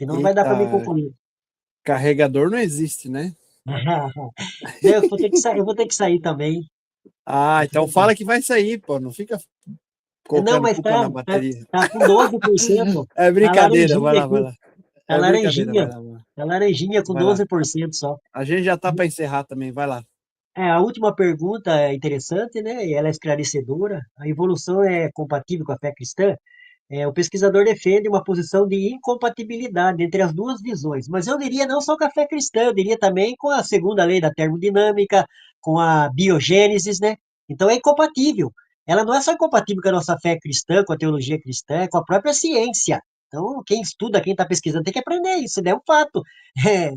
senão não vai dar para me Eita, concluir. carregador não existe, né? Daí eu vou ter que sair, eu vou ter que sair também. Ah, então fala que vai sair, pô. Não fica Não, colocando mas culpa na tá, bateria. tá com 12%. É Tá brincadeira, vai laranjinha lá, vai aqui. lá. Tá É brincadeira, laranjinha. vai lá, vai lá. Tá laranjinha com Vai lá. 12% só. A gente já tá para encerrar também, vai lá. A última pergunta é interessante, né? E ela é esclarecedora. A evolução é compatível com a fé cristã? O pesquisador defende uma posição de incompatibilidade entre as duas visões, mas eu diria não só com a fé cristã, eu diria também com a segunda lei da termodinâmica, com a biogênesis, né? Então é incompatível. Ela não é só incompatível com a nossa fé cristã, com a teologia cristã, é com a própria ciência. Então, quem estuda, quem está pesquisando, tem que aprender isso, é um fato.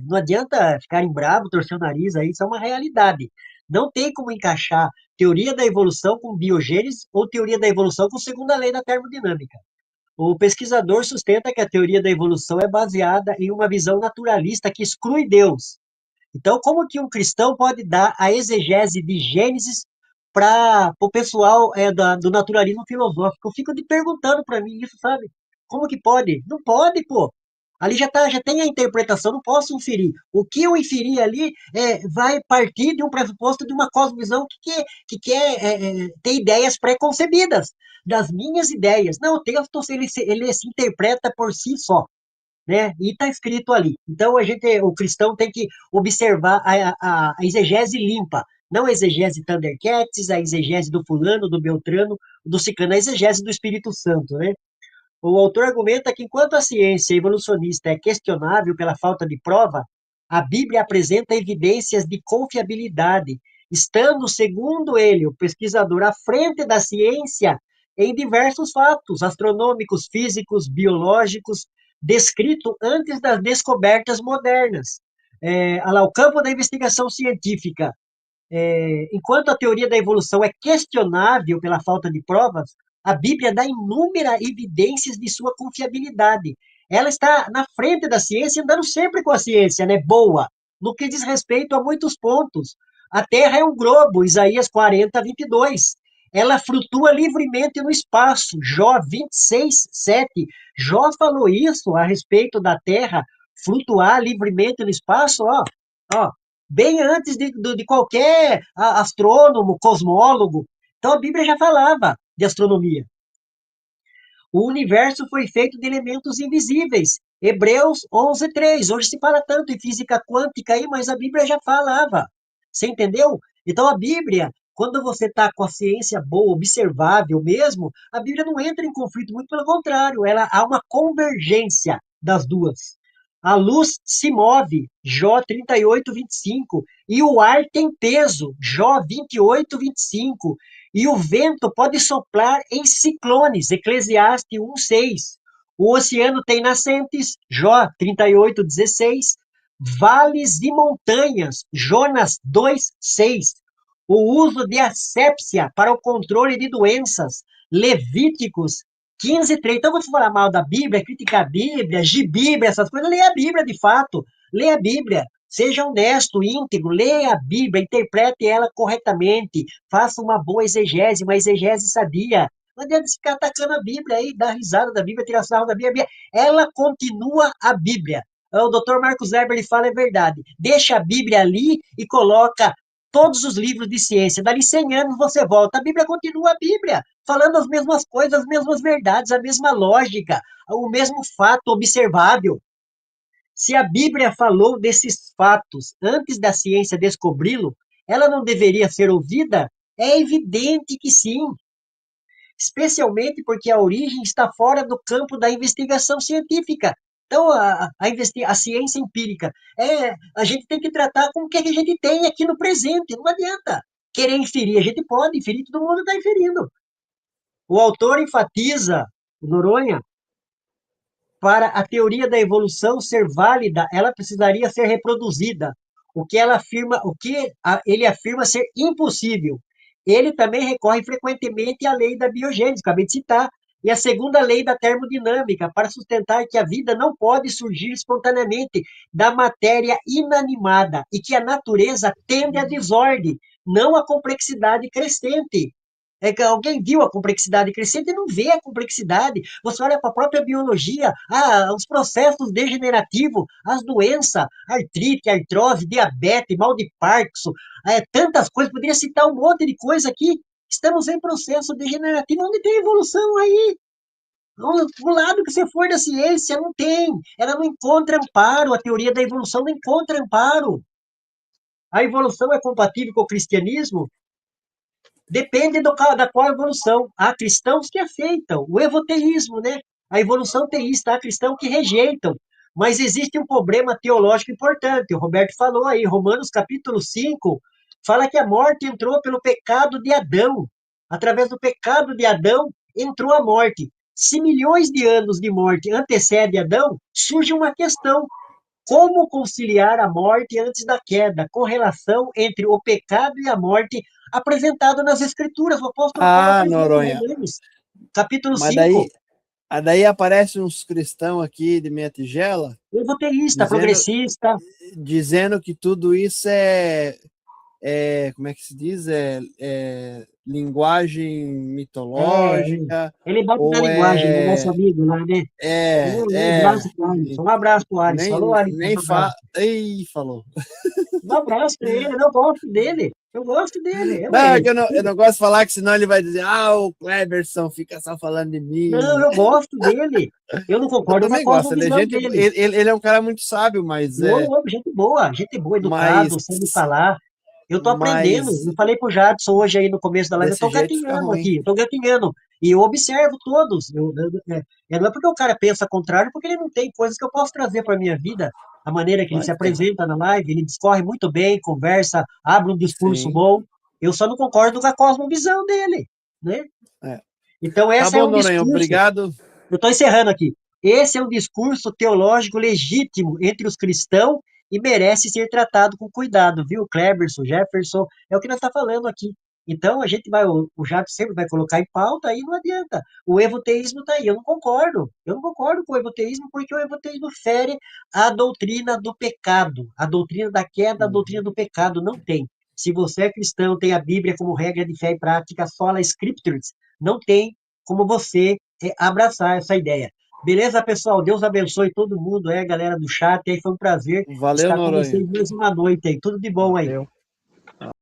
Não adianta ficarem bravo, torcer o nariz aí, isso é uma realidade. Não tem como encaixar teoria da evolução com biogênese ou teoria da evolução com segunda lei da termodinâmica. O pesquisador sustenta que a teoria da evolução é baseada em uma visão naturalista que exclui Deus. Então, como que um cristão pode dar a exegese de Gênesis para o pessoal do naturalismo filosófico? Eu fico te perguntando para mim isso, sabe? Como que pode? Não pode, pô. Ali já tem a interpretação, não posso inferir. O que eu inferir ali vai partir de um pressuposto de uma cosmovisão que quer ter ideias pré-concebidas, das minhas ideias. Não, o texto ele se interpreta por si só, né? E está escrito ali. Então o cristão tem que observar a exegese limpa, não a exegese Thundercats, a exegese do fulano, do Beltrano, do Ciclano, a exegese do Espírito Santo, né? O autor argumenta que enquanto a ciência evolucionista é questionável pela falta de prova, a Bíblia apresenta evidências de confiabilidade, estando, segundo ele, o pesquisador, à frente da ciência em diversos fatos astronômicos, físicos, biológicos, descrito antes das descobertas modernas. Olha lá, o campo da investigação científica, enquanto a teoria da evolução é questionável pela falta de provas, a Bíblia dá inúmeras evidências de sua confiabilidade. Ela está na frente da ciência, andando sempre com a ciência, né? Boa, no que diz respeito a muitos pontos. A Terra é um globo, Isaías 40, 22. Ela flutua livremente no espaço, Jó 26, 7. Jó falou isso a respeito da Terra flutuar livremente no espaço, ó, bem antes de qualquer astrônomo, cosmólogo. Então a Bíblia já falava de astronomia. O universo foi feito de elementos invisíveis. Hebreus 11:3. Hoje se fala tanto em física quântica aí, mas a Bíblia já falava. Você entendeu? Então a Bíblia, quando você está com a ciência boa, observável mesmo, a Bíblia não entra em conflito, muito pelo contrário, ela há uma convergência das duas. A luz se move, Jó 38:25, e o ar tem peso, Jó 28:25, e o vento pode soprar em ciclones, Eclesiastes 1:6. O oceano tem nascentes, Jó 38:16, vales e montanhas, Jonas 2:6. O uso de asepsia para o controle de doenças, Levíticos 15:3. Então, quando você falar mal da Bíblia, criticar a Bíblia, gibíblia, essas coisas, leia a Bíblia de fato. Leia a Bíblia. Seja honesto, íntegro, leia a Bíblia, interprete ela corretamente, faça uma boa exegese, uma exegese sadia. Não adianta ficar atacando a Bíblia aí, dar risada da Bíblia, tirar sarro da Bíblia. Ela continua a Bíblia. O Dr. Marcos Weber ele fala é verdade. Deixa a Bíblia ali e coloca todos os livros de ciência. Dali 100 anos você volta. A Bíblia continua a Bíblia, falando as mesmas coisas, as mesmas verdades, a mesma lógica, o mesmo fato observável. Se a Bíblia falou desses fatos antes da ciência descobri-lo, ela não deveria ser ouvida? É evidente que sim, especialmente porque a origem está fora do campo da investigação científica. Então, a ciência empírica, a gente tem que tratar com o que a gente tem aqui no presente, não adianta querer inferir, a gente pode inferir, todo mundo está inferindo. O autor enfatiza, o Noronha, para a teoria da evolução ser válida, ela precisaria ser reproduzida. Ele afirma ser impossível. Ele também recorre frequentemente à lei da biogênese, acabei de citar, e à segunda lei da termodinâmica, para sustentar que a vida não pode surgir espontaneamente da matéria inanimada e que a natureza tende à desordem, não à complexidade crescente. É que alguém viu a complexidade crescente e não vê a complexidade. Você olha para a própria biologia, os processos degenerativos, as doenças, artrite, artrose, diabetes, mal de Parkinson, tantas coisas. Poderia citar um monte de coisa aqui. Estamos em processo degenerativo. Onde tem evolução aí? O lado que você for da ciência, não tem. Ela não encontra amparo. A teoria da evolução não encontra amparo. A evolução é compatível com o cristianismo? Depende da qual evolução. Há cristãos que aceitam o evoteísmo, né? A evolução teísta, há cristãos que rejeitam. Mas existe um problema teológico importante. O Roberto falou aí, Romanos capítulo 5 fala que a morte entrou pelo pecado de Adão. Através do pecado de Adão, entrou a morte. Se milhões de anos de morte antecede Adão, surge uma questão: como conciliar a morte antes da queda? Correlação entre o pecado e a morte apresentado nas Escrituras. O apóstolo Paulo Ah, apresenta em Noronha. Romanos, capítulo Mas 5. daí aparece uns cristãos aqui de minha tigela Evoteísta, dizendo, progressista. dizendo que tudo isso como é que se diz? Linguagem É, mitológica, ele bate na ou linguagem do nosso amigo lá, né? Um abraço pro Alisson. Um abraço pro Alisson. Alô, Alisson. Um nem abraço. fala. Ei, falou. Um abraço pra ele. Eu gosto dele. Eu gosto dele. Não, é que eu não gosto de falar, que senão ele vai dizer, o Cleberson fica só falando de Não, mim. eu gosto dele. Eu não Eu concordo com a também gosto, cosmovisão dele. ele é um cara muito sábio, Ô, gente boa, mas, educado, sabe falar. Eu tô aprendendo. mas Eu falei pro Jadson hoje aí no começo da live, eu desse tô jeito fica gatinhando ruim. aqui, eu tô gatinhando. E eu observo todos. Não é porque o cara pensa contrário, porque ele não tem coisas que eu posso trazer para minha vida. A maneira que ele Claro se que tem. apresenta na live, ele discorre muito bem, conversa, abre um discurso Sim. bom. Eu só não concordo com a cosmovisão dele, né? É. Então, Tá esse é bom, um Noronha, discurso. obrigado. Eu estou encerrando aqui. Esse é um discurso teológico legítimo entre os cristãos e merece ser tratado com cuidado, viu? Cleberson, Jefferson, é o que nós estamos falando aqui. Então, a gente vai, o Jato sempre vai colocar em pauta, aí não adianta. O evoteísmo está aí, eu não concordo. Eu não concordo com o evoteísmo, porque o evoteísmo fere a doutrina do pecado, a doutrina da queda, a doutrina Uhum. do pecado, não tem. Se você é cristão, tem a Bíblia como regra de fé e prática, sola scriptures, não tem como você abraçar essa ideia. Beleza, pessoal? Deus abençoe todo mundo, galera do chat. Aí foi um prazer Valeu, estar com Noronha. vocês mais uma noite aí. Tudo de bom aí. Valeu.